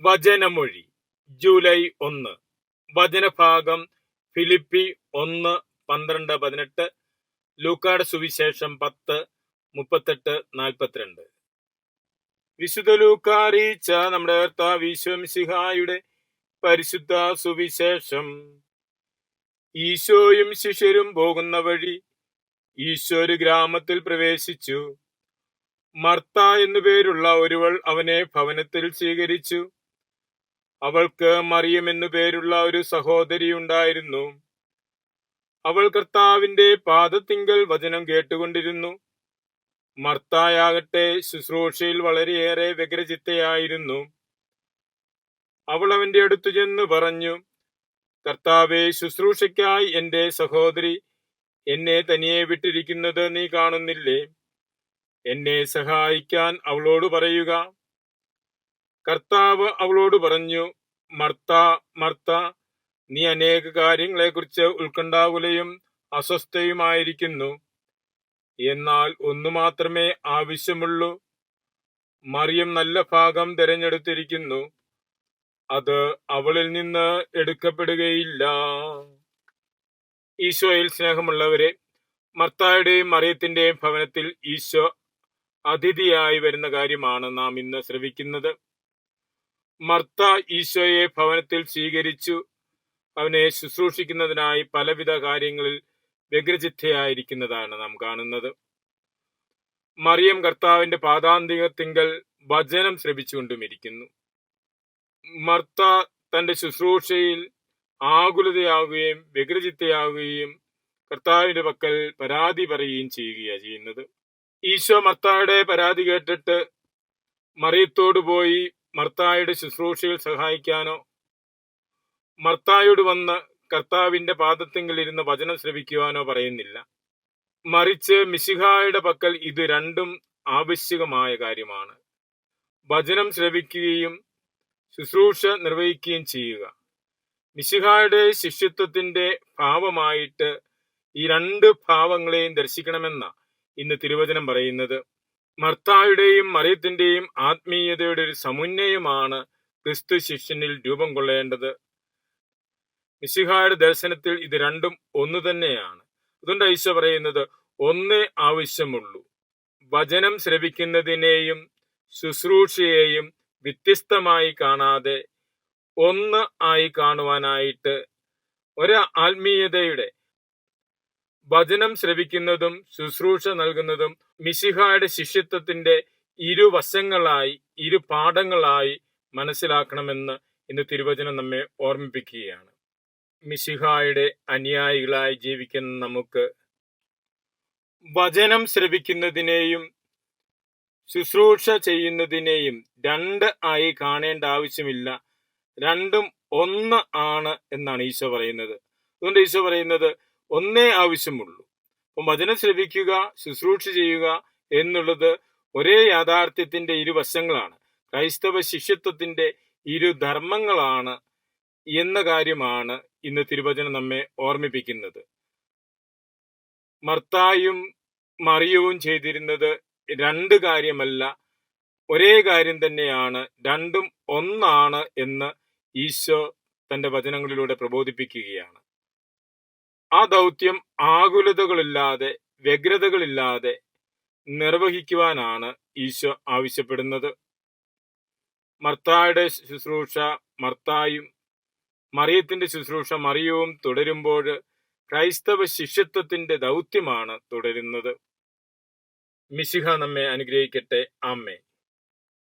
വചനമൊഴി July 1. വചനഭാഗം Philippi 1:12-18, ലൂക്കായുടെ സുവിശേഷം 10:38-42. വിശുദ്ധ ലൂക്ക അറിയിച്ച നമ്മുടെ കർത്താവ് ഈശോ മിശിഹായുടെ പരിശുദ്ധ സുവിശേഷം. ഈശോയും ശിഷ്യരും പോകുന്ന വഴി ഈശോ ഒരു ഗ്രാമത്തിൽ പ്രവേശിച്ചു. മർത്ത എന്നുപേരുള്ള ഒരുവൾ അവനെ ഭവനത്തിൽ സ്വീകരിച്ചു. അവൾക്ക് മറിയം എന്നു പേരുള്ള ഒരു സഹോദരി ഉണ്ടായിരുന്നു. അവൾ കർത്താവിന്റെ പാദത്തിങ്കൽ വചനം കേട്ടുകൊണ്ടിരുന്നു. മർത്തായാകട്ടെ ശുശ്രൂഷയിൽ വളരെയേറെ വ്യഗ്രചിത്തയായിരുന്നു. അവൾ അവന്റെ അടുത്തു ചെന്ന് പറഞ്ഞു, കർത്താവേ, ശുശ്രൂഷയ്ക്കായി എന്റെ സഹോദരി എന്നെ തനിയെ വിട്ടിരിക്കുന്നത് നീ കാണുന്നില്ലേ? എന്നെ സഹായിക്കാൻ അവളോട് പറയുക. കർത്താവ് അവളോട് പറഞ്ഞു, മർത്ത, മർത്ത, നീ അനേക കാര്യങ്ങളെക്കുറിച്ച് ഉത്കണ്ഠാകുലയും അസ്വസ്ഥയുമായിരിക്കുന്നു. എന്നാൽ ഒന്നു മാത്രമേ ആവശ്യമുള്ളൂ. മറിയം നല്ല ഭാഗം തിരഞ്ഞെടുത്തിരിക്കുന്നു. അത് അവളിൽ നിന്ന് എടുക്കപ്പെടുകയില്ല. ഈശോയിൽ സ്നേഹമുള്ളവരെ, മർത്തായുടെയും മറിയത്തിന്റെയും ഭവനത്തിൽ ഈശോ അതിഥിയായി വരുന്ന കാര്യമാണ് നാം ഇന്ന് ശ്രവിക്കുന്നത്. മർത്ത ഈശോയെ ഭവനത്തിൽ സ്വീകരിച്ചു. അവനെ ശുശ്രൂഷിക്കുന്നതിനായി പലവിധ കാര്യങ്ങളിൽ വ്യഗ്രചിത്തയായിരിക്കുന്നതാണ് നാം കാണുന്നത്. മറിയം കർത്താവിന്റെ പാദാന്തികത്തിങ്കൽ വചനം ശ്രവിച്ചുകൊണ്ടുമിരിക്കുന്നു. മർത്ത തന്റെ ശുശ്രൂഷയിൽ ആകുലതയാകുകയും വ്യഗ്രചിത്തയാകുകയും കർത്താവിന്റെ പക്കൽ പരാതി പറയുകയും ചെയ്യുകയാണ് ചെയ്യുന്നത്. ഈശോ മർത്തായുടെ പരാതി കേട്ടിട്ട് മറിയത്തോട് പോയി മർത്തായുടെ ശുശ്രൂഷയിൽ സഹായിക്കാനോ മർത്തായോട് വന്ന് കർത്താവിന്റെ പാദത്തിങ്കിൽ ഇരുന്ന് വചനം ശ്രവിക്കുവാനോ പറയുന്നില്ല. മറിച്ച് മിശിഹായുടെ പക്കൽ ഇത് രണ്ടും ആവശ്യകമായ കാര്യമാണ്. വചനം ശ്രവിക്കുകയും ശുശ്രൂഷ നിർവഹിക്കുകയും ചെയ്യുക. മിശിഹായുടെ ശിഷ്യത്വത്തിന്റെ ഭാവമായിട്ട് ഈ രണ്ട് ഭാവങ്ങളെയും ദർശിക്കണമെന്ന ഇന്ന് തിരുവചനം പറയുന്നത്. മർത്തായുടെയും മറിയത്തിന്റെയും ആത്മീയതയുടെ ഒരു സമുന്നയമാണ് ക്രിസ്തു ശിഷ്യനിൽ രൂപം കൊള്ളേണ്ടത്. മിശിഹായുടെ ദർശനത്തിൽ ഇത് രണ്ടും ഒന്നു തന്നെയാണ്. അതുകൊണ്ട് ഈശോ പറയുന്നത് ഒന്നേ ആവശ്യമുള്ളൂ. വചനം ശ്രവിക്കുന്നതിനെയും ശുശ്രൂഷയെയും വ്യത്യസ്തമായി കാണാതെ ഒന്ന് ആയി കാണുവാനായിട്ട് ഒരു ആത്മീയതയുടെ വചനം ശ്രവിക്കുന്നതും ശുശ്രൂഷ നൽകുന്നതും മിശിഹായുടെ ശിഷ്യത്വത്തിന്റെ ഇരുവശങ്ങളായി ഇരുപാഠങ്ങളായി മനസ്സിലാക്കണമെന്ന് ഇന്ന് തിരുവചനം നമ്മെ ഓർമ്മിപ്പിക്കുകയാണ്. മിശിഹായുടെ അനുയായികളായി ജീവിക്കുന്ന നമുക്ക് വചനം ശ്രവിക്കുന്നതിനെയും ശുശ്രൂഷ ചെയ്യുന്നതിനെയും രണ്ട് ആയി കാണേണ്ട ആവശ്യമില്ല. രണ്ടും ഒന്ന് ആണ് എന്നാണ് ഈശോ പറയുന്നത്. അതുകൊണ്ട് ഈശോ പറയുന്നത് ഒന്നേ ആവശ്യമുള്ളൂ. അപ്പം വചനം ശ്രവിക്കുക, ശുശ്രൂഷ ചെയ്യുക എന്നുള്ളത് ഒരേ യാഥാർത്ഥ്യത്തിന്റെ ഇരുവശങ്ങളാണ്. ക്രൈസ്തവ ശിഷ്യത്വത്തിന്റെ ഇരുധർമ്മങ്ങളാണ് എന്ന കാര്യമാണ് ഇന്ന് തിരുവചനം നമ്മെ ഓർമ്മിപ്പിക്കുന്നത്. മർത്തായും മറിയവും ചെയ്തിരുന്നത് രണ്ട് കാര്യമല്ല, ഒരേ കാര്യം തന്നെയാണ്. രണ്ടും ഒന്നാണ് എന്ന് ഈശോ തന്റെ വചനങ്ങളിലൂടെ പ്രബോധിപ്പിക്കുകയാണ്. ആ ദൗത്യം ആകുലതകളില്ലാതെ വ്യഗ്രതകളില്ലാതെ നിർവഹിക്കുവാനാണ് ഈശോ ആവശ്യപ്പെടുന്നത്. മർത്തായുടെ ശുശ്രൂഷ മർത്തായും മറിയത്തിന്റെ ശുശ്രൂഷ മറിയവും തുടരുമ്പോൾ ക്രൈസ്തവ ശിഷ്യത്വത്തിന്റെ ദൗത്യമാണ് തുടരുന്നത്. മിശിഹ നമ്മെ അനുഗ്രഹിക്കട്ടെ. ആമേൻ.